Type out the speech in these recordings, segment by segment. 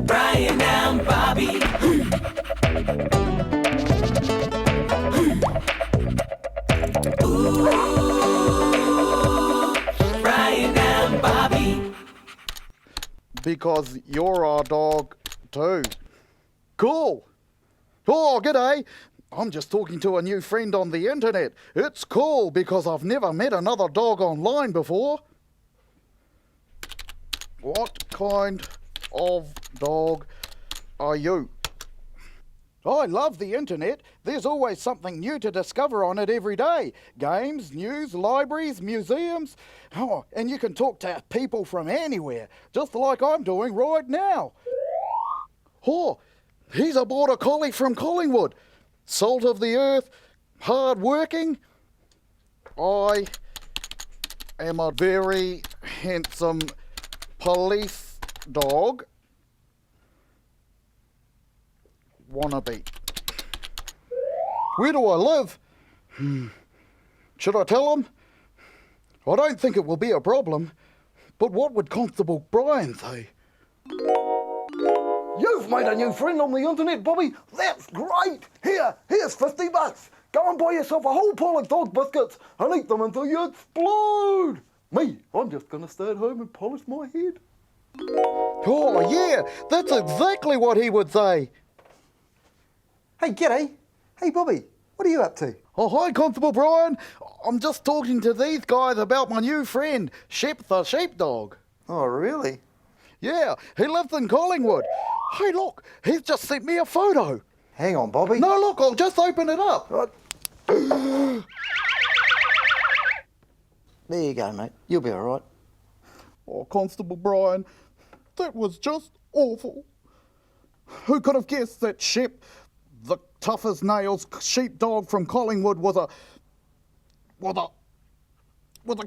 Bryan and Bobby. Ooh, Bryan and Bobby. Because you're our dog too. Cool. Oh, g'day. I'm just talking to a new friend on the internet. It's cool because I've never met another dog online before. What kind of dog are you? I love the internet. There's always something new to discover on it every day. Games, news, libraries, museums. Oh, and you can talk to people from anywhere, just like I'm doing right now. Oh, he's a border collie from Collingwood. Salt of the earth, hard working. I am a very handsome police dog. Wannabe. Where do I live? Should I tell him? I don't think it will be a problem, but what would Constable Bryan say? You've made a new friend on the internet, Bobby. That's great. Here's $50. Go and buy yourself a whole pile of dog biscuits and eat them until you explode. Me, I'm just going to stay at home and polish my head. Oh, yeah, that's exactly what he would say. Hey, g'day. Hey, Bobby, what are you up to? Oh, hi, Constable Bryan. I'm just talking to these guys about my new friend, Shep the sheepdog. Oh, really? Yeah, he lives in Collingwood. Hey, look, he's just sent me a photo. Hang on, Bobby. No, look, I'll just open it up. There you go, mate. You'll be all right. Oh, Constable Bryan, that was just awful. Who could have guessed that Shep, the tough as nails sheepdog from Collingwood, was a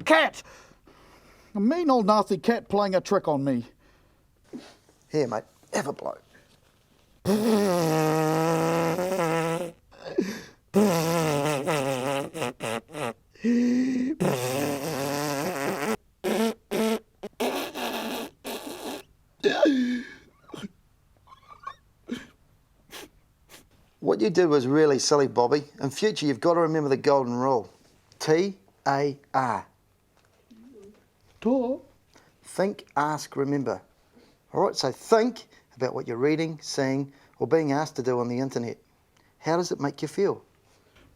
cat? A mean old nasty cat playing a trick on me. Here, mate. Have a blow. What you did was really silly, Bobby. In future, you've got to remember the golden rule. T-A-R. Talk. Think, ask, remember. All right, so think about what you're reading, seeing, or being asked to do on the internet. How does it make you feel?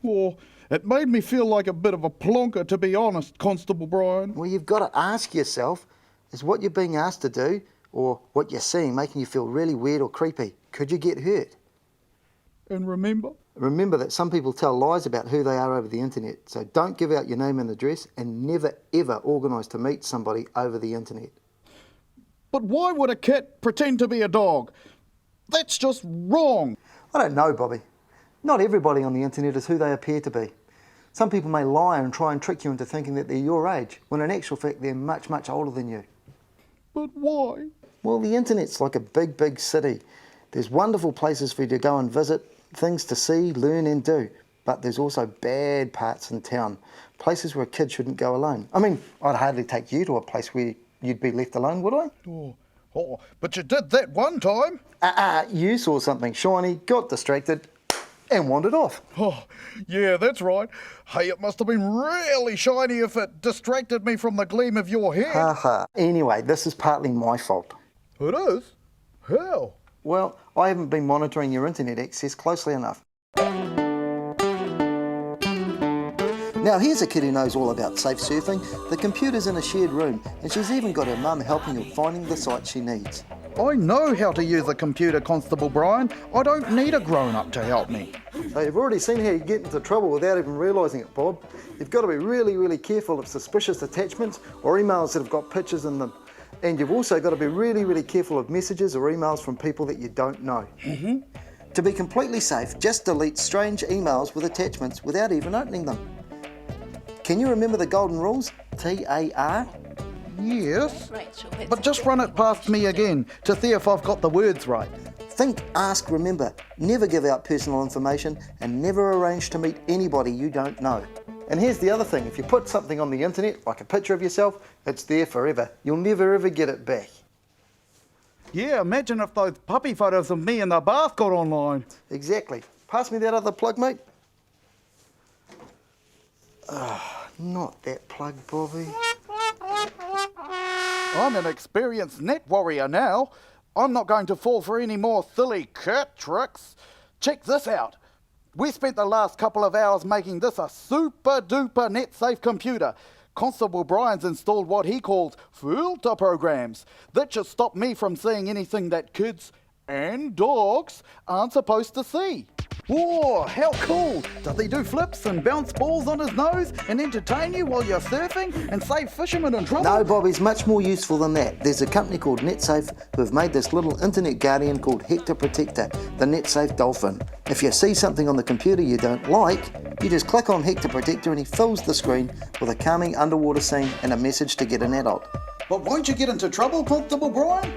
Oh, it made me feel like a bit of a plonker, to be honest, Constable Bryan. Well, you've got to ask yourself, is what you're being asked to do or what you're seeing making you feel really weird or creepy? Could you get hurt? And remember? Remember that some people tell lies about who they are over the internet, so don't give out your name and address and never ever organise to meet somebody over the internet. But why would a cat pretend to be a dog? That's just wrong. I don't know, Bobby. Not everybody on the internet is who they appear to be. Some people may lie and try and trick you into thinking that they're your age, when in actual fact they're much, much older than you. But why? Well, the internet's like a big, big city. There's wonderful places for you to go and visit, things to see, learn and do. But there's also bad parts in town, places where a kid shouldn't go alone. I mean, I'd hardly take you to a place where you'd be left alone, would I? Oh, but you did that one time. You saw something shiny, got distracted and wandered off. Oh, yeah, that's right. Hey, it must have been really shiny if it distracted me from the gleam of your head. Haha. Anyway, this is partly my fault. It is? How? Well, I haven't been monitoring your internet access closely enough. Now here's a kid who knows all about safe surfing. The computer's in a shared room and she's even got her mum helping her finding the site she needs. I know how to use a computer, Constable Bryan. I don't need a grown-up to help me. So you've already seen how you get into trouble without even realising it, Bob. You've got to be really, really careful of suspicious attachments or emails that have got pictures in them. And you've also got to be really, really careful of messages or emails from people that you don't know. To be completely safe, just delete strange emails with attachments without even opening them. Can you remember the golden rules? T-A-R? Yes, but just run it past me again to see if I've got the words right. Think, ask, remember. Never give out personal information and never arrange to meet anybody you don't know. And here's the other thing, if you put something on the internet, like a picture of yourself, it's there forever. You'll never ever get it back. Yeah, imagine if those puppy photos of me in the bath got online. Exactly. Pass me that other plug, mate. Not that plug, Bobby. I'm an experienced net warrior now. I'm not going to fall for any more silly cat tricks. Check this out. We spent the last couple of hours making this a super duper net safe computer. Constable Bryan's installed what he calls filter programs. That should stop me from seeing anything that kids and dogs aren't supposed to see. Whoa, how cool! Does he do flips and bounce balls on his nose and entertain you while you're surfing and save fishermen in trouble? No, Bobby's much more useful than that. There's a company called NetSafe who've made this little internet guardian called Hector the Protector, the NetSafe dolphin. If you see something on the computer you don't like, you just click on Hector Protector and he fills the screen with a calming underwater scene and a message to get an adult. But won't you get into trouble, Constable Bryan?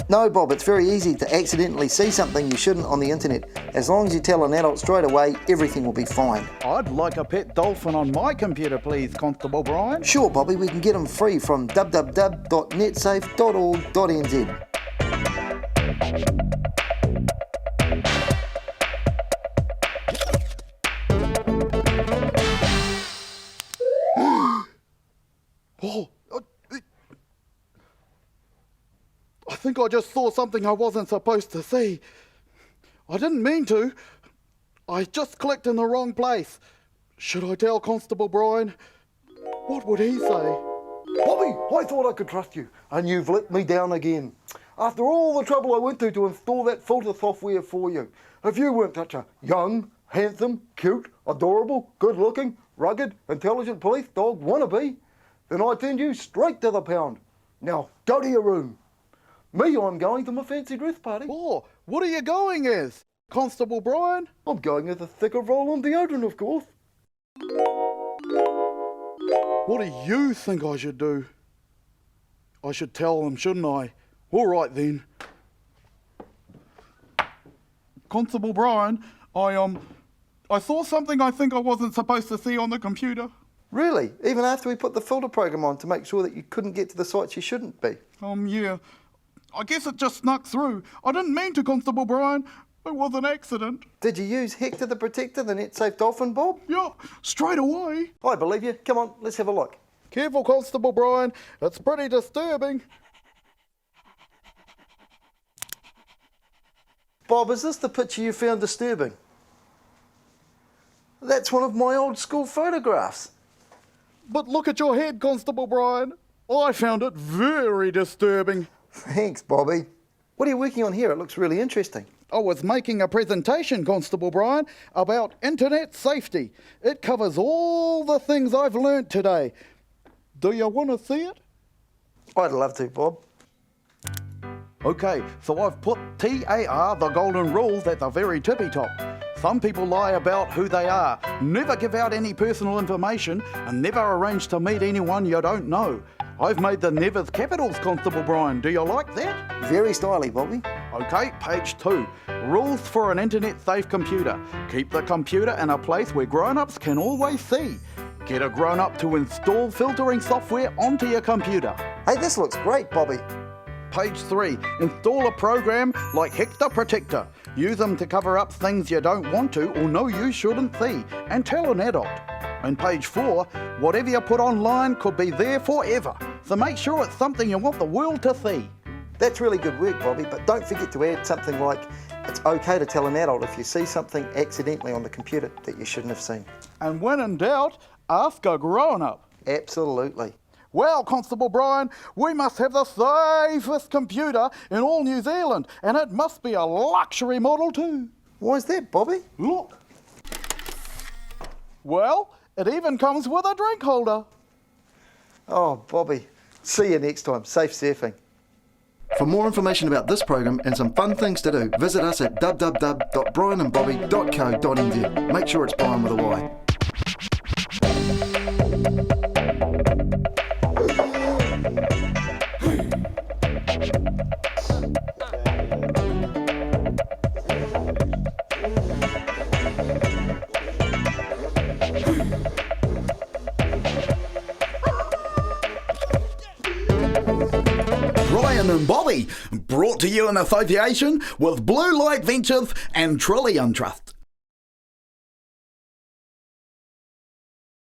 No, Bob, it's very easy to accidentally see something you shouldn't on the internet. As long as you tell an adult straight away, everything will be fine. I'd like a pet dolphin on my computer, please, Constable Bryan. Sure, Bobby, we can get them free from www.netsafe.org.nz. I think I just saw something I wasn't supposed to see. I didn't mean to. I just clicked in the wrong place. Should I tell Constable Bryan? What would he say? Bobby, I thought I could trust you, and you've let me down again. After all the trouble I went to install that filter software for you, if you weren't such a young, handsome, cute, adorable, good-looking, rugged, intelligent police dog wannabe, then I'd send you straight to the pound. Now, go to your room. Me, I'm going to my fancy dress party. Oh, what are you going as? Constable Bryan? I'm going as a thicker roll-on deodorant, of course. What do you think I should do? I should tell them, shouldn't I? All right then. Constable Bryan, I saw something I think I wasn't supposed to see on the computer. Really? Even after we put the filter program on to make sure that you couldn't get to the sites you shouldn't be? Yeah. I guess it just snuck through. I didn't mean to, Constable Bryan. It was an accident. Did you use Hector the Protector, the NetSafe dolphin, Bob? Yeah, straight away. I believe you. Come on, let's have a look. Careful, Constable Bryan. It's pretty disturbing. Bob, is this the picture you found disturbing? That's one of my old school photographs. But look at your head, Constable Bryan. I found it very disturbing. Thanks, Bobby. What are you working on here? It looks really interesting. I was making a presentation, Constable Bryan, about internet safety. It covers all the things I've learnt today. Do you want to see it? I'd love to, Bob. Okay, so I've put TAR, the golden rules, at the very tippy top. Some people lie about who they are, never give out any personal information, and never arrange to meet anyone you don't know. I've made the nevers capitals, Constable Bryan. Do you like that? Very stylish, Bobby. Okay, page 2. Rules for an internet-safe computer. Keep the computer in a place where grown-ups can always see. Get a grown-up to install filtering software onto your computer. Hey, this looks great, Bobby. Page 3. Install a program like Hector Protector. Use them to cover up things you don't want to or know you shouldn't see. And tell an adult. And page 4. Whatever you put online could be there forever. So make sure it's something you want the world to see. That's really good work, Bobby, but don't forget to add something like, it's okay to tell an adult if you see something accidentally on the computer that you shouldn't have seen. And when in doubt, ask a grown-up. Absolutely. Well, Constable Bryan, we must have the safest computer in all New Zealand, and it must be a luxury model too. Why is that, Bobby? Look. Well, it even comes with a drink holder. Oh, Bobby. See you next time. Safe surfing. For more information about this program and some fun things to do, visit us at www.bryanandbobby.co.nz. Make sure it's Bryan with a Y. Brian and Bobby, brought to you in association with Blue Light Ventures and Trillium Trust.